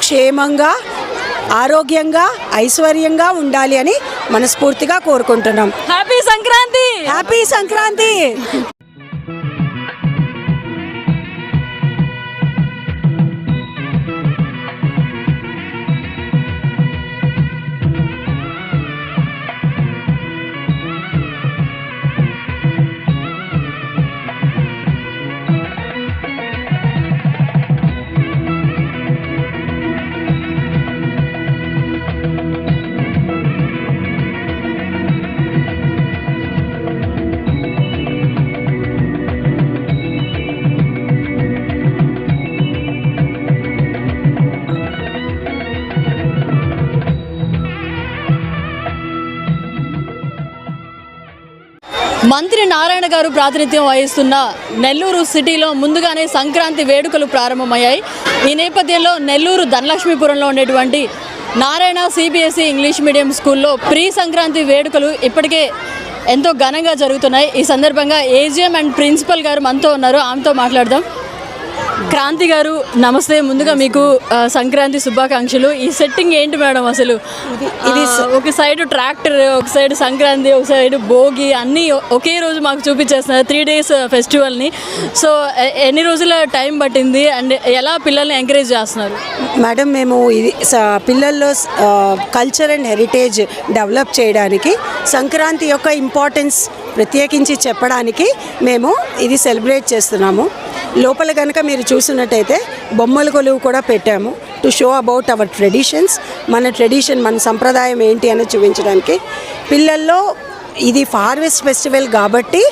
క్షేమంగా ఆరోగ్యంగా ఐశ్వర్యంగా ఉండాలి అని మనస్ఫూర్తిగా కోరుకుంటున్నాం. హ్యాపీ సంక్రాంతి. హ్యాపీ సంక్రాంతి. మంత్రి నారాయణ గారు ప్రాతినిధ్యం వహిస్తున్న నెల్లూరు సిటీలో ముందుగానే సంక్రాంతి వేడుకలు ప్రారంభమయ్యాయి. ఈ నేపథ్యంలో నెల్లూరు ధనలక్ష్మీపురంలో ఉండేటువంటి నారాయణ సిబిఎస్ఈ ఇంగ్లీష్ మీడియం స్కూల్లో ప్రీ సంక్రాంతి వేడుకలు ఇప్పటికే ఎంతో ఘనంగా జరుగుతున్నాయి. ఈ సందర్భంగా ఏజిఎం అండ్ ప్రిన్సిపల్ గారు మనతో ఉన్నారు, ఆమెతో మాట్లాడదాం. క్రాంతి గారు నమస్తే. ముందుగా మీకు సంక్రాంతి శుభాకాంక్షలు. ఈ సెట్టింగ్ ఏంటి మేడం అసలు? ఇది ఒక సైడ్ ట్రాక్టర్, ఒక సైడ్ సంక్రాంతి, ఒక సైడ్ భోగి, అన్నీ ఒకే రోజు మాకు చూపించేస్తున్నారు 3 days ఫెస్టివల్ని. సో ఎన్ని రోజుల టైం పట్టింది అండ్ ఎలా పిల్లల్ని ఎంకరేజ్ చేస్తున్నారు? మేడం, మేము ఇది పిల్లల్లో కల్చర్ అండ్ హెరిటేజ్ డెవలప్ చేయడానికి, సంక్రాంతి యొక్క ఇంపార్టెన్స్ ప్రత్యేకించి చెప్పడానికి మేము ఇది సెలబ్రేట్ చేస్తున్నాము. లోపల కనుక మీరు చూసినట్టయితే బొమ్మల కొలువు కూడా పెట్టాము to show about our traditions. మన ట్రెడిషన్, మన సంప్రదాయం ఏంటి అని చూపించడానికి. పిల్లల్లో ఇది హార్వెస్ట్ ఫెస్టివల్ కాబట్టి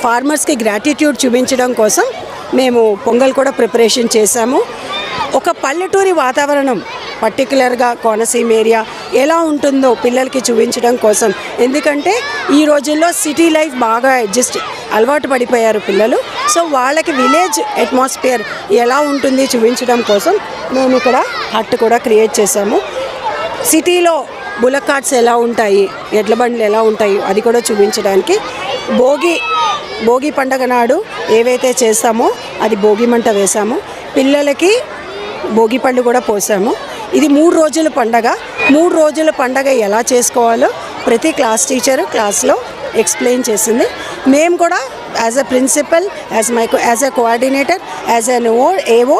ఫార్మర్స్కి గ్రాటిట్యూడ్ చూపించడం కోసం మేము పొంగల్ కూడా ప్రిపరేషన్ చేశాము. ఒక పల్లెటూరి వాతావరణం పర్టికులర్గా కోనసీమ ఏరియా ఎలా ఉంటుందో పిల్లలకి చూపించడం కోసం. ఎందుకంటే ఈ రోజుల్లో సిటీ లైఫ్ బాగా అలవాటు పడిపోయారు పిల్లలు. సో వాళ్ళకి విలేజ్ అట్మాస్ఫియర్ ఎలా ఉంటుంది చూపించడం కోసం మేము ఇక్కడ హట్ కూడా క్రియేట్ చేశాము. సిటీలో బుల్లక్ కార్ట్స్ ఎలా ఉంటాయి, ఎడ్ల బండ్లు ఎలా ఉంటాయి అది కూడా చూపించడానికి. భోగి పండగ నాడు ఏవైతే చేస్తామో అది భోగి మంట వేసాము. పిల్లలకి భోగి పళ్ళు కూడా పోసాము. ఇది 3 రోజుల పండగ. 3 రోజుల పండగ ఎలా చేసుకోవాలో ప్రతి క్లాస్ టీచరు క్లాస్లో ఎక్స్ప్లెయిన్ చేసింది. మేము కూడా as a principal, as a coordinator, as an AO,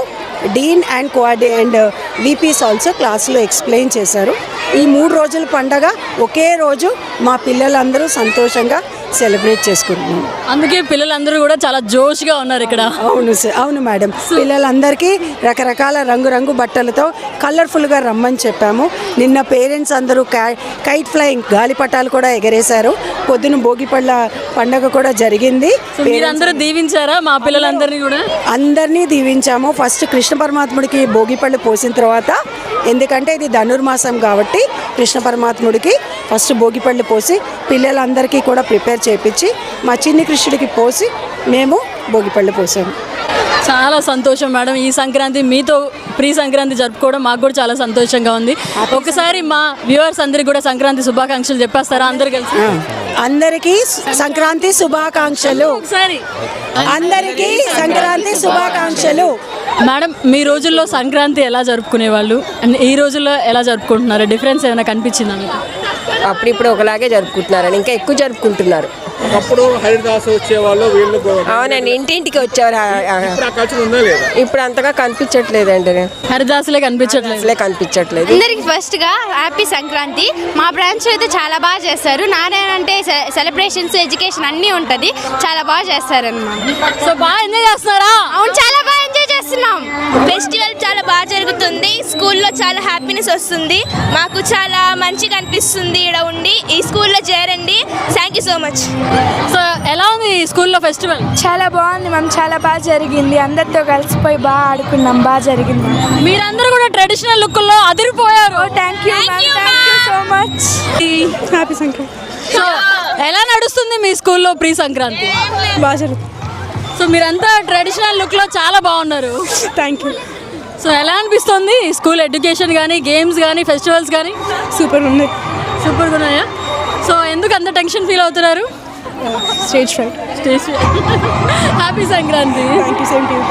dean and VPs also క్లాస్లో ఎక్స్ప్లెయిన్ చేశారు. ఈ 3 రోజుల పండగ ఒకే రోజు మా పిల్లలందరూ సంతోషంగా సెలబ్రేట్ చేసుకుంటున్నాం. అందుకే పిల్లలందరూ కూడా చాలా జోష్గా ఉన్నారు ఇక్కడ. అవును సార్, అవును మేడం. పిల్లలందరికీ రకరకాల రంగు బట్టలతో కలర్ఫుల్గా రమ్మని చెప్పాము. నిన్న పేరెంట్స్ అందరూ కైట్ ఫ్లయింగ్ గాలిపటాలు కూడా ఎగరేశారు. పొద్దున భోగిపళ్ళ పండగ కూడా జరిగింది. మీరందరూ దీవించారా మా పిల్లలందరినీ కూడా? అందరినీ దీవించాము. ఫస్ట్ కృష్ణ పరమాత్ముడికి భోగిపళ్ళు పోసిన తర్వాత, ఎందుకంటే ఇది ధనుర్మాసం కాబట్టి కృష్ణ పరమాత్ముడికి ఫస్ట్ భోగిపళ్ళు పోసి పిల్లలందరికీ కూడా ప్రిపేర్ చేయించి మా చిన్ని కృష్ణుడికి పోసి మేము భోగిపళ్ళు పోసాము. చాలా సంతోషం మేడం. ఈ సంక్రాంతి మీతో ప్రీ సంక్రాంతి జరుపుకోవడం మాకు కూడా చాలా సంతోషంగా ఉంది. ఒకసారి మా వ్యూవర్స్ అందరికీ కూడా సంక్రాంతి శుభాకాంక్షలు చెప్పేస్తారా? అందరు కలిసి అందరికీ సంక్రాంతి శుభాకాంక్షలు. ఒకసారి అందరికీ సంక్రాంతి శుభాకాంక్షలు. మేడం, మీ రోజుల్లో సంక్రాంతి ఎలా జరుపుకునేవాళ్ళు అండ్ ఈ రోజుల్లో ఎలా జరుపుకుంటున్నారు? డిఫరెన్స్ ఏమైనా కనిపించిందా మీకు? అప్పుడు ఒకలాగే జరుపుకుంటున్నారని, ఇంకా ఎక్కువ జరుపుకుంటున్నారు. అప్పుడు హరిదాస్ వచ్చేవాళ్ళు, వీళ్ళు అవునండి, ఇంటింటికి వచ్చేవారు. ఇప్పుడు అంతగా కనిపించట్లేదండి. హరిదాసులే కనిపించట్లేదు. అందరికి ఫస్ట్ గా హ్యాపీ సంక్రాంతి. మా బ్రాంచ్ అయితే చాలా బాగా చేస్తారు. నారాయణ అంటే సెలబ్రేషన్స్, ఎడ్యుకేషన్ అన్నీ ఉంటుంది. చాలా బాగా చేస్తారు అన్నమాట. సో బాగా ఎంజాయ్ చేస్తున్నారా? అవును, చాలా బాగా ఎంజాయ్ చేస్తున్నాం. ఫెస్టివల్ చాలా బాగా జరుగుతుంది. స్కూల్లో చాలా హ్యాపీనెస్ వస్తుంది. మాకు చాలా మంచిగా అనిపిస్తుంది ఇక్కడ ఉండి. ఈ స్కూల్లో చేరండి. Thank you so much. So ఎలా ఉంది ఈ స్కూల్లో ఫెస్టివల్? చాలా బాగుంది మ్యామ్, చాలా బాగా జరిగింది. అందరితో కలిసిపోయి బాగా ఆడుకున్నాం, బాగా జరిగింది. మీరందరూ కూడా ట్రెడిషనల్ లుక్లో అదిరిపోయారు. Thank you so much. Happy Sankranti. So ఎలా నడుస్తుంది మీ స్కూల్లో ప్రీ సంక్రాంతి? బాగా జరుగుతుంది. సో మీరంతా ట్రెడిషనల్ లుక్లో చాలా బాగున్నారు. Thank you. సో ఎలా అనిపిస్తుంది స్కూల్ ఎడ్యుకేషన్ కానీ, గేమ్స్ కానీ, ఫెస్టివల్స్ కానీ? సూపర్గా ఉన్నాయా? సో ఎందుకు అంత టెన్షన్ ఫీల్ అవుతున్నారు? Stage freight. Happy Sankranti. Thank you. Same to you.